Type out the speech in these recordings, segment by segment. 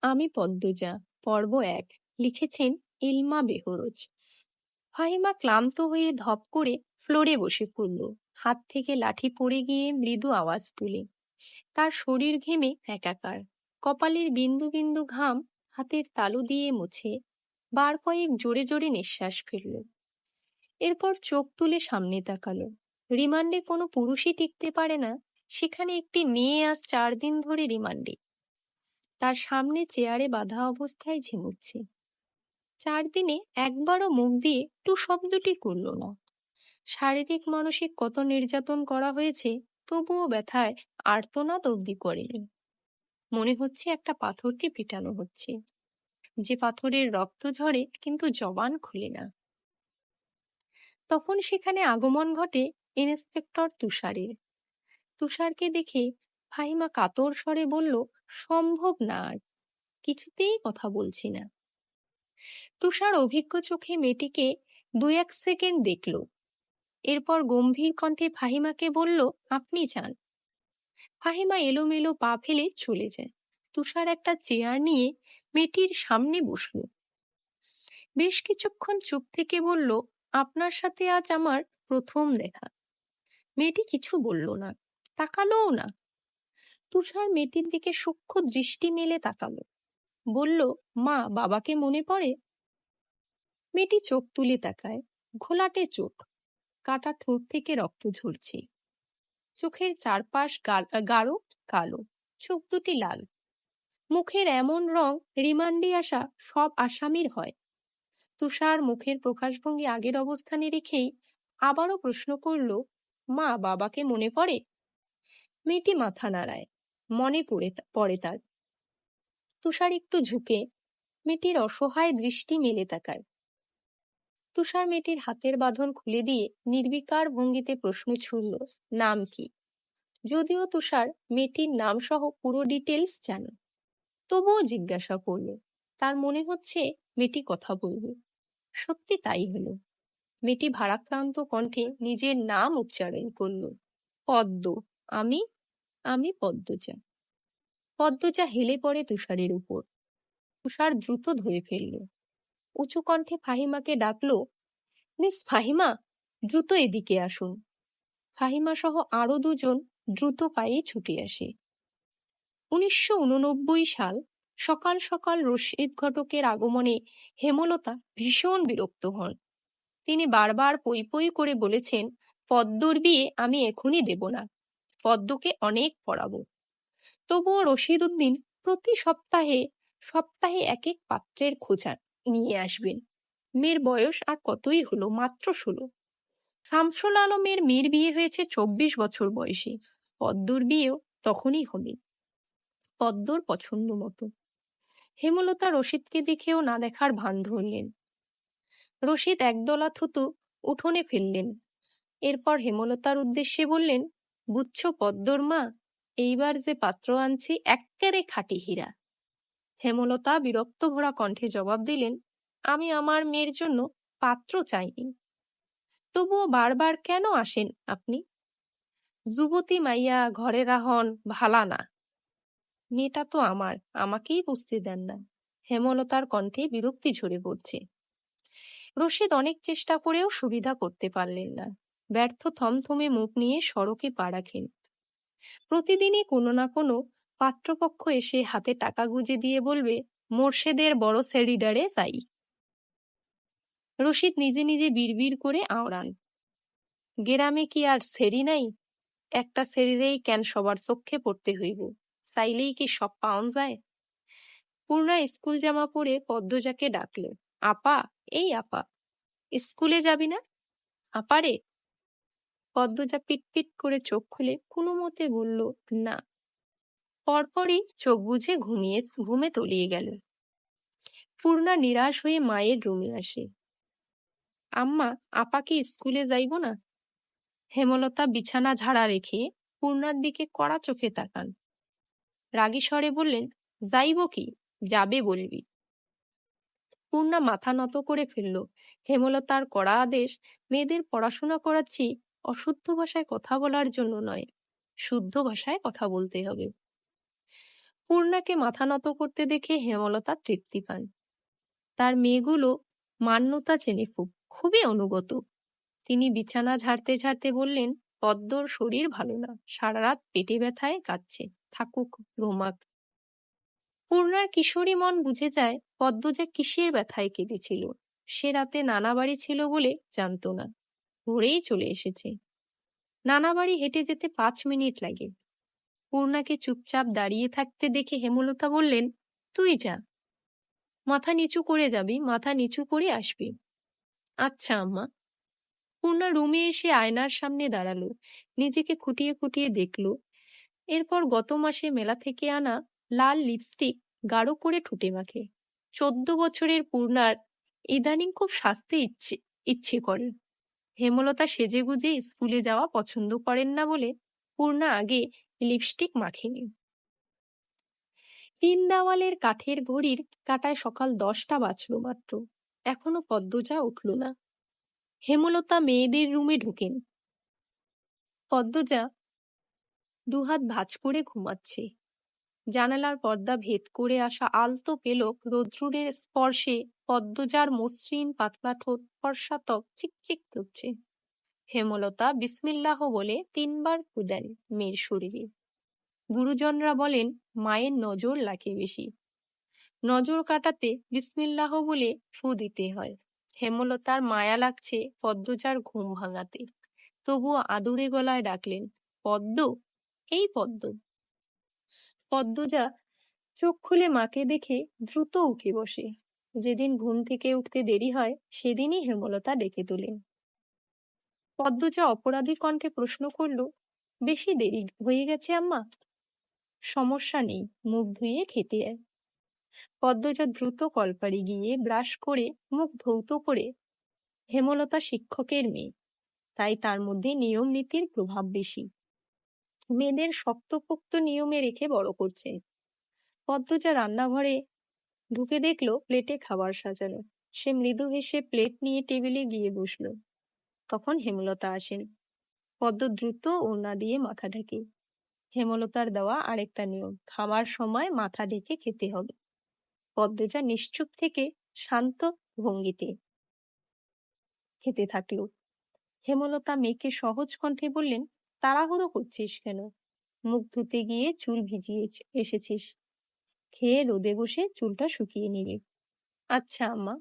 আমি পদ্মজা। পর্ব ১। লিখেছেন ইলমা বেহরোজ। ফাহিমা ক্লান্ত হয়ে ধপ করে ফ্লোরে বসে পড়ল। হাত থেকে লাঠি পড়ে গিয়ে মৃদু আওয়াজ তুলে। তার শরীর ঘেমে একাকার। কপালের বিন্দু বিন্দু ঘাম হাতের তালু দিয়ে মুছে বার কয়েক জোরে জোরে নিঃশ্বাস ফেলল। এরপর চোখ তুলে সামনে তাকালো। রিমান্ডে কোনো পুরুষই টিকতে পারে না, সেখানে একটি মেয়ে আজ 4 দিন ধরে রিমান্ডে। তার সামনে চেয়ারে বাঁধা অবস্থায় ঝিমুচ্ছে। 4 দিনে একবারও মুখ দিয়ে টু শব্দটি করল না। শারীরিক মানসিক কত নির্যাতন করা হয়েছে, তবুও ব্যথায় আর্তনাদ অবধি করেনি। মনে হচ্ছে একটা পাথরকে পিটানো হচ্ছে, যে পাথরের রক্ত ঝরে কিন্তু জবান খুলে না। তখন সেখানে আগমন ঘটে ইন্সপেক্টর তুষারের। তুষারকে দেখে ফাহিমা কাতর স্বরে বলল, সম্ভব না, আর কিছুতেই কথা বলছি না। তুষার অভিজ্ঞ চোখে মেয়েটিকে 2-1 সেকেন্ড দেখল। এরপর গম্ভীর কণ্ঠে ফাহিমাকে বলল, আপনি চান? ফাহিমা এলোমেলো পা ফেলে চলে যায়। তুষার একটা চেয়ার নিয়ে মেয়েটির সামনে বসল। বেশ কিছুক্ষণ চুপ থেকে বলল, আপনার সাথে আজ আমার প্রথম দেখা। মেয়েটি কিছু বলল না, তাকালোও না। তুষার মেয়েটির দিকে সূক্ষ্ম দৃষ্টি মেলে তাকালো, বলল, মা বাবাকে মনে পড়ে? মেয়েটি চোখ তুলে তাকায়। ঘোলাটে চোখ, কাটা ঠোঁট থেকে রক্ত ঝরছে। চোখের চারপাশ গাঢ় কালো, চোখ দুটি লাল। মুখের এমন রং রিমান্ডে আসা সব আসামির হয়। তুষার মুখের প্রকাশভঙ্গি আগের অবস্থানে রেখেই আবারও প্রশ্ন করল, মা বাবাকে মনে পড়ে? মেয়েটি মাথা নাড়ায়, মনে পড়ে তার। তুষার একটু ঝুঁকে মেয়েটির অসহায় দৃষ্টি মেলে তাকায়। তুষার মেয়েটির হাতের বাঁধন খুলে দিয়ে নির্বিকার ভঙ্গিতে প্রশ্ন ছুড়ল, নাম কি? যদিও তুষার মেয়েটির নাম সহ পুরো ডিটেলস জানে, তবুও জিজ্ঞাসা করল। তার মনে হচ্ছে মেয়েটি কথা বলবে। সত্যি তাই হলো। মেয়েটি ভারাক্রান্ত কণ্ঠে নিজের নাম উচ্চারণ করল, পদ্ম। আমি আমি পদ্মজা। পদ্মজা হেলে পড়ে তুষারের উপর। তুষার দ্রুত ধরে ফেলল। উঁচু কণ্ঠে ফাহিমাকে ডাকলো, মিস ফাহিমা, দ্রুত এদিকে আসুন। ফাহিমা সহ আরো দুজন দ্রুত পায়ে ছুটে আসে। 1989 সাল। সকাল সকাল রশিদ ঘটকের আগমনে হেমলতা ভীষণ বিরক্ত হন। তিনি বারবার পই পই করে বলেছেন, পদ্মর বিয়ে আমি এখনই দেব না, পদ্মকে অনেক পড়াবো। তবুও রশিদ উদ্দিন প্রতি সপ্তাহে সপ্তাহে এক এক পাত্রের খোঁজা নিয়ে আসবেন। মেয়ের বয়স আর কতই হলো, মাত্র 16। শামসুল আলমের মেয়ের বিয়ে হয়েছে 24 বছর বয়সে। পদ্মর বিয়েও তখনই হবে, পদ্মর পছন্দ মতো। হেমলতা রশিদকে দেখেও না দেখার ভান ধরলেন। রশিদ একদলা থুতু উঠোনে ফেললেন। এরপর হেমলতার উদ্দেশ্যে বললেন, বুঝছো পদ্মর মা, এইবার যে পাত্র আনছি এক্কেরে খাঁটি হীরা। হেমলতা বিরক্ত ভরা কণ্ঠে জবাব দিলেন, আমি আমার মেয়ের জন্য পাত্র চাইনি। তবুও বারবার কেন আসেন আপনি? যুবতী মাইয়া ঘরে রাহন ভালা না। মেয়েটা তো আমার, আমাকেই বুঝতে দেন না। হেমলতার কণ্ঠে বিরক্তি ঝরে পড়ছে। রশিদ অনেক চেষ্টা করেও সুবিধা করতে পারলেন না। ব্যর্থ থমথমে মুখ নিয়ে সড়কে পা রাখেন। প্রতিদিনই কোনো না কোনো পাত্রপক্ষ এসে হাতে টাকা গুঁজে দিয়ে বলবে, মোর্শেদের বড় সেরিডারে চাই। রশিদ নিজে নিজে বিড়বিড় করে আওড়ান, গেরামে কি আর সেরি নাই? একটা সেরিরেই কেন সবার চোখে পড়তে হইব? চাইলেই কি সব পাওন যায়? পূর্ণা স্কুল জামা পরে পদ্মজাকে ডাকলো, আপা, এই আপা, স্কুলে যাবি না? আপারে। পদ্মজা পিটপিট করে চোখ খুলে কোনো মতে বলল, না। পরপরই চোখ বুজে ঘুমে তলিয়ে গেল। পূর্ণা নিরাশ হয়ে মায়ের রুমে আসে। আম্মা, আপা কি স্কুলে যাইব না? হেমলতা বিছানা ঝাড়া রেখে পূর্ণার দিকে কড়া চোখে তাকান। রাগী স্বরে বললেন, যাইব কি, যাবে বলবি। পূর্ণা মাথা নত করে ফেলল। হেমলতার কড়া আদেশ, মেয়েদের পড়াশোনা করাচ্ছি অশুদ্ধ ভাষায় কথা বলার জন্য নয়, শুদ্ধ ভাষায় কথা বলতে হবে। পূর্ণাকে মাথা নত করতে দেখে হেমলতা তৃপ্তি পান। তার মেয়েগুলো মান্যতা চেনে খুবই অনুগত। তিনি বিছানা ঝাড়তে ঝাড়তে বললেন, পদ্মর শরীর ভালো না, সারা রাত পেটে ব্যথায় কাঁদছে, থাকুক, ঘুমাক। পূর্ণার কিশোরী মন বুঝে যায় পদ্ম যে কিসের ব্যথায় কেঁদেছিল। সে রাতে নানা বাড়ি ছিল বলে জানতো না, ভোরেই চলে এসেছে। নানা বাড়ি হেঁটে যেতে 5 মিনিট লাগে। পূর্ণাকে চুপচাপ দাঁড়িয়ে থাকতে দেখে হেমলতা বললেন, তুই যা, মাথা নিচু করে যাবি, মাথা নিচু করে আসবি। আচ্ছা আম্মা। পূর্ণা রুমে এসে আয়নার সামনে দাঁড়ালো, নিজেকে খুঁটিয়ে খুঁটিয়ে দেখলো। এরপর গত মাসে মেলা থেকে আনা লাল লিপস্টিক গাঢ় করে ঠোঁটে মাখে। 14 বছরের পূর্ণার ইদানিং খুব সাজতে ইচ্ছে ইচ্ছে করে। হেমলতা সেজেগুজে স্কুলে যাওয়া পছন্দ করেন না বলে পূর্ণা আগে লিপস্টিক মাখেনি। 3 দেওয়ালের কাঠের ঘড়ির কাঁটায় সকাল 10টা বাজলো মাত্র। এখনো পদ্মজা উঠল না। হেমলতা মেয়েদের রুমে ঢুকেন। পদ্মজা দুহাত ভাঁজ করে ঘুমাচ্ছে। জানালার পর্দা ভেদ করে আসা আলতো পেলক রোদ্দুরের স্পর্শে পদ্মজার মসৃণ পাতলা ঠোঁট, ফর্সা ত্বক চিকচিক করছে। হেমলতা বিসমিল্লাহ বলে 3বার ফু দেন মেয়ের শরীরে। গুরুজনরা বলেন মায়ের নজর লাগে বেশি, নজর কাটাতে বিসমিল্লাহ বলে ফু দিতে হয়। হেমলতার মায়া লাগছে পদ্মজার ঘুম ভাঙাতে, তবুও আদুরে গলায় ডাকলেন, পদ্ম, এই পদ্ম। পদ্মজা চোখ খুলে মাকে দেখে দ্রুত উঠে বসে। যেদিন ঘুম থেকে উঠতে দেরি হয় সেদিনই হেমলতা ডেকে তোলেন। পদ্মজা অপরাধী কণ্ঠে প্রশ্ন করল, বেশি দেরি হয়ে গেছে আম্মা? সমস্যা নেই, মুখ ধুয়ে খেতে আয়। পদ্মজা দ্রুত কলপাড়ে গিয়ে ব্রাশ করে মুখ ধৌত করে। হেমলতা শিক্ষকের মেয়ে, তাই তার মধ্যে নিয়ম নীতির প্রভাব বেশি। মেয়েদের শক্তপোক্ত নিয়মে রেখে বড় করছে। পদ্মজা রান্নাঘরে ঢুকে দেখলো প্লেটে খাবার সাজানো। সে মৃদু হেসে প্লেট নিয়ে টেবিলে গিয়ে বসলো। তখন হেমলতা আসেন। পদ্ম দ্রুত ওড়না দিয়ে মাথা ঢেকে। হেমলতার দেওয়া আরেকটা নিয়ম, খাওয়ার সময় মাথা ঢেকে খেতে হবে। পদ্মজা নিশ্চুপ থেকে শান্ত ভঙ্গিতে খেতে থাকলো। হেমলতা মেয়েকে সহজ কণ্ঠে বললেন, তাড়াহুড়ো করছিস কেন? মুখ ধুতে গিয়ে চুল ভিজিয়ে এসেছিস, খেয়ে রোদে বসে চুলটা শুকিয়ে নিবি। আচ্ছা আম্মা।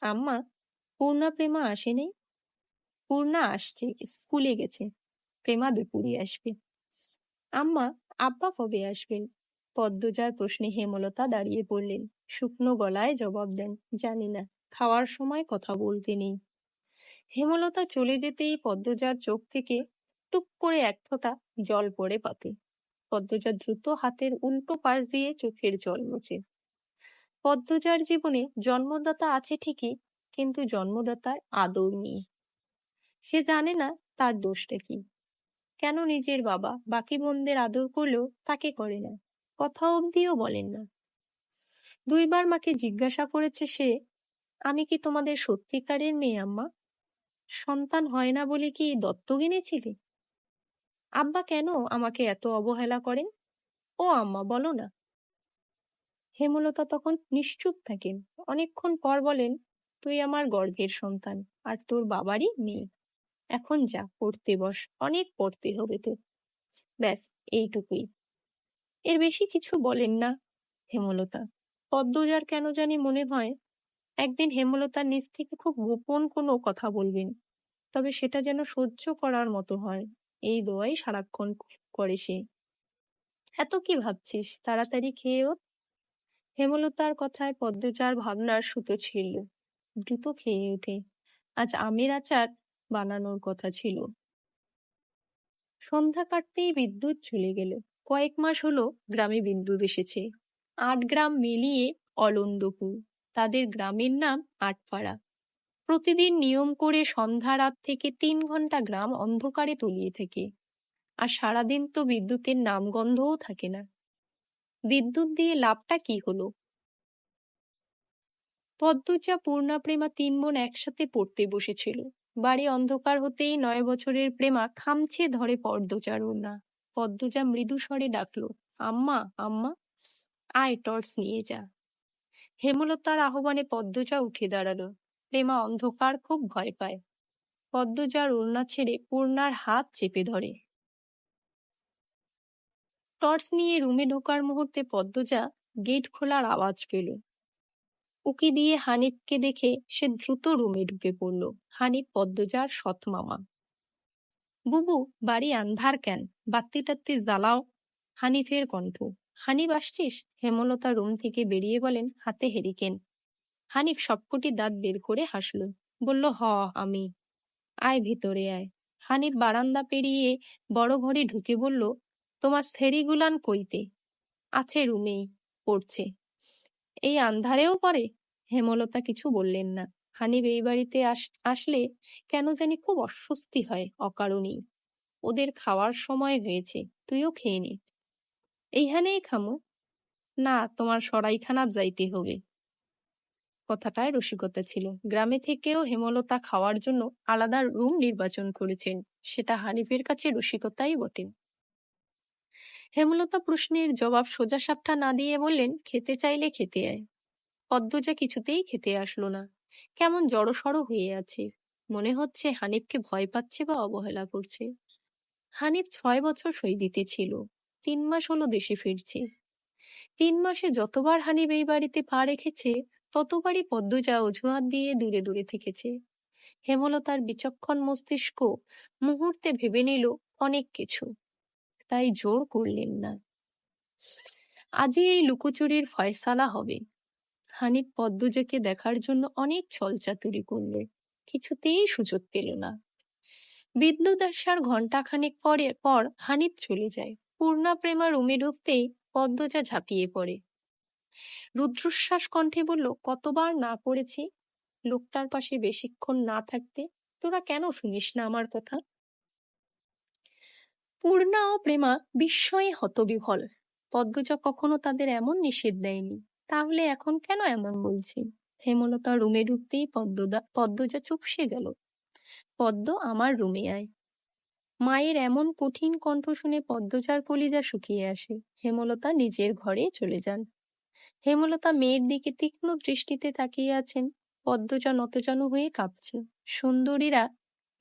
আম্মা, পূর্ণা প্রেমা আসেনি? পূর্ণা আসছে, স্কুলে গেছে। প্রেমা দুপুরে আসবে। আম্মা, আব্বা কবে আসবেন? পদ্মজার প্রশ্নে হেমলতা দাঁড়িয়ে পড়লেন। শুকনো গলায় জবাব দেন, জানি না, খাওয়ার সময় কথা বলতে নেই। হেমলতা চলে যেতেই পদ্মজার চোখ থেকে টুক করে এক ফোঁটা জল পড়ে পাতে। পদ্মজা দ্রুত হাতের উল্টো পাশ দিয়ে চোখের জল মোছে। পদ্মজার জীবনে জন্মদাতা আছে ঠিকই, কিন্তু জন্মদাতার আদর নেই। সে জানে না তার দোষটা কি, কেন নিজের বাবা বাকি বোনদের আদর করলেও তাকে করে না, কথা অবধিও বলেন না। 2বার মাকে জিজ্ঞাসা করেছে সে, আমি কি তোমাদের সত্যিকারের মেয়ে আম্মা? সন্তান হয় না বলে কি দত্তক এনেছিলে? আব্বা কেন আমাকে এত অবহেলা করেন? ও আম্মা, বলো না। হেমলতা তখন নিশ্চুপ থাকেন। অনেকক্ষণ পর বলেন, তুই আমার গর্ভের সন্তান, আর তোর বাবারই মেয়ে। এখন যা, পড়তে বস, অনেক পড়তে হবে তো। ব্যাস, এইটুকুই। এর বেশি কিছু বলেন না হেমলতা। পদ্মজার কেন জানি মনে হয় একদিন হেমলতার নিজ থেকে খুব গোপন কোনো কথা বলবেন, তবে সেটা যেন সহ্য করার মতো হয়, এই দোয়াই সারাক্ষণ করে সে। এত কি ভাবছিস, তাড়াতাড়ি খেয়ে ওঠ। হেমলতার কথায় পদ্মজার ভাবনার সুতো ছিঁড়ল। দ্রুত খেয়ে ওঠে। আজ আমের আচার বানানোর কথা ছিল। সন্ধ্যা কাটতেই বিদ্যুৎ চলে গেল। কয়েক মাস হলো গ্রামে বিদ্যুৎ এসেছে। 8 গ্রাম মিলিয়ে অলন্দপুর। তাদের গ্রামের নাম আটপাড়া। প্রতিদিন নিয়ম করে সন্ধ্যা রাত থেকে 3 ঘন্টা গ্রাম অন্ধকারে তলিয়ে থাকে। আর সারাদিন তো বিদ্যুতের নামগন্ধও থাকে না। বিদ্যুৎ দিয়ে লাভটা কি হলো? পদ্মজা, পূর্ণা, প্রেমা 3 বোন একসাথে পড়তে বসেছিল। বাড়ি অন্ধকার হতেই 9 বছরের প্রেমা খামছে ধরে পদ্মজার ওড়না। পদ্মজা মৃদু স্বরে ডাকলো, আম্মা, আম্মা। আয় টর্চ নিয়ে যা। হেমলতার আহ্বানে পদ্মজা উঠে দাঁড়ালো। প্রেমা অন্ধকার খুব ভয় পায়। পদ্মজার ওড়না ছেড়ে পূর্ণার হাত চেপে ধরে। টর্চ নিয়ে রুমে ঢোকার মুহূর্তে পদ্মজা গেট খোলার আওয়াজ পেল। উকি দিয়ে হানিফকে দেখে সে দ্রুত রুমে ঢুকে পড়ল। হানিফ পদ্মজার সৎ মামা। বুবু, বাড়ি আন্ধার কেন? বাত্তি টাত্তি জ্বালাও। হানিফের কণ্ঠ। হানিফ আসছিস? হেমলতা রুম থেকে বেরিয়ে বলেন, হাতে হেরিকেন। হানিফ সবকটি দাঁত বের করে হাসল। বলল, হ, আমি। আয় ভিতরে আয়। হানিফ বারান্দা পেরিয়ে বড় ঘরে ঢুকে বলল, তোমার সেরিগুলান কইতে? আছে রুমেই, পড়ছে। এই আন্ধারেও পড়ে? হেমলতা কিছু বললেন না। হানিফ এই বাড়িতে আসলে কেন জানি খুব অস্বস্তি হয় অকারণেই। ওদের খাওয়ার সময় হয়েছে, তুইও খেয়ে নে। এইখানেই খামো? না, তোমার সরাইখানাত যাইতে হবে। কথাটায় রসিকতা ছিল। গ্রামে থেকেও হেমলতা খাওয়ার জন্য আলাদা রুম নির্বাচন করেছেন। সেটা হানিফের কাছে রসিকতাই বটে। হেমলতা প্রশ্নের জবাব সোজাসাপটা না দিয়ে বললেন, খেতে চাইলে খেতে আয়। পদ্মজা কিছুতেই খেতে আসলো না। কেমন জড়সড় হয়ে আছে। মনে হচ্ছে হানিফকে ভয় পাচ্ছে বা অবহেলা করছে। হানিফ 6 বছর সই দিতে ছিল। 3 মাস হলো দেশে ফিরছে। 3 মাসে যতবার হানিফ এই বাড়িতে পা রেখেছে ততবারই পদ্মজা অজুহাত দিয়ে দূরে দূরে থেকেছে। হেমলতার বিচক্ষণ মস্তিষ্ক মুহূর্তে ভেবে নিল অনেক কিছু, তাই জোর করলেন না। আজই এই লুকোচুরির ফয়সালা হবে। হানিফ পদ্মজাকে দেখার জন্য অনেক ছলচাতুরি করলে, কিছুতেই সুযোগ পেল না। বিদ্যুৎ আসার ঘন্টাখানেক পর হানিফ চলে যায়। পূর্ণা প্রেমা রুমে ঢুকতেই পদ্মজা ঝাঁপিয়ে পড়ে। রুদ্রশ্বাস কণ্ঠে বলল, কতবার না করেছি লোকটার পাশে বেশিক্ষণ না থাকতে। তোরা কেন শুনিস না আমার কথা? পূর্ণা ও প্রেমা বিস্ময়ে হতবিহ্বল। পদ্মজা কখনো তাদের এমন নিষেধ দেয়নি, তাহলে এখন কেন এমন বলছে? হেমলতা রুমে ঢুকতেই পদ্মজা চুপসে গেল। পদ্ম, আমার রুমে আয়। মায়ের এমন কঠিন কণ্ঠ শুনে পদ্মজার কলিজা শুকিয়ে আসে। হেমলতা নিজের ঘরে চলে যান। হেমলতা মেয়ের দিকে তীক্ষ্ণ দৃষ্টিতে তাকিয়ে আছেন। পদ্মজা নতজানু হয়ে কাঁপছে। সুন্দরীরা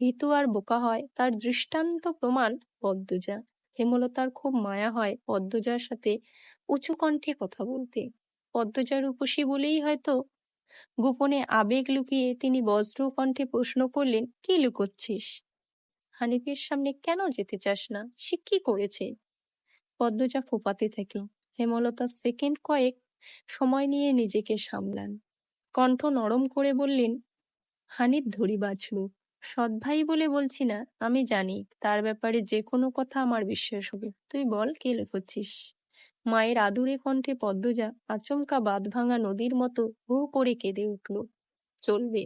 ভীতু আর বোকা হয় তার দৃষ্টান্ত প্রমাণ পদ্মজা। হেমলতার খুব মায়া হয় পদ্মজার সাথে উঁচু কণ্ঠে কথা বলতে। পদ্মজার রূপসী বলেই হয়তো গোপনে আবেগ লুকিয়ে তিনি বজ্র কণ্ঠে প্রশ্ন করলেন, কি লুকোচ্ছিস? হানিফের সামনে কেন যেতে চাস না? সে কি করেছে? পদ্মজা ফোপাতে থাকে। হেমলতা সেকেন্ড কয়েক সময় নিয়ে নিজেকে সামলান। কণ্ঠ নরম করে বললেন, হানিফ ধরিবাজ লোক, সৎ ভাই বলে বলছি না। আমি জানি তার ব্যাপারে যে কোনো কথা আমার বিশ্বাস হবে। তুই বল, কে লুকোচ্ছিস? মায়ের আদুরে কণ্ঠে পদ্মজা আচমকা বাঁধ ভাঙা নদীর মতো হু করে কেঁদে উঠল। চলবে,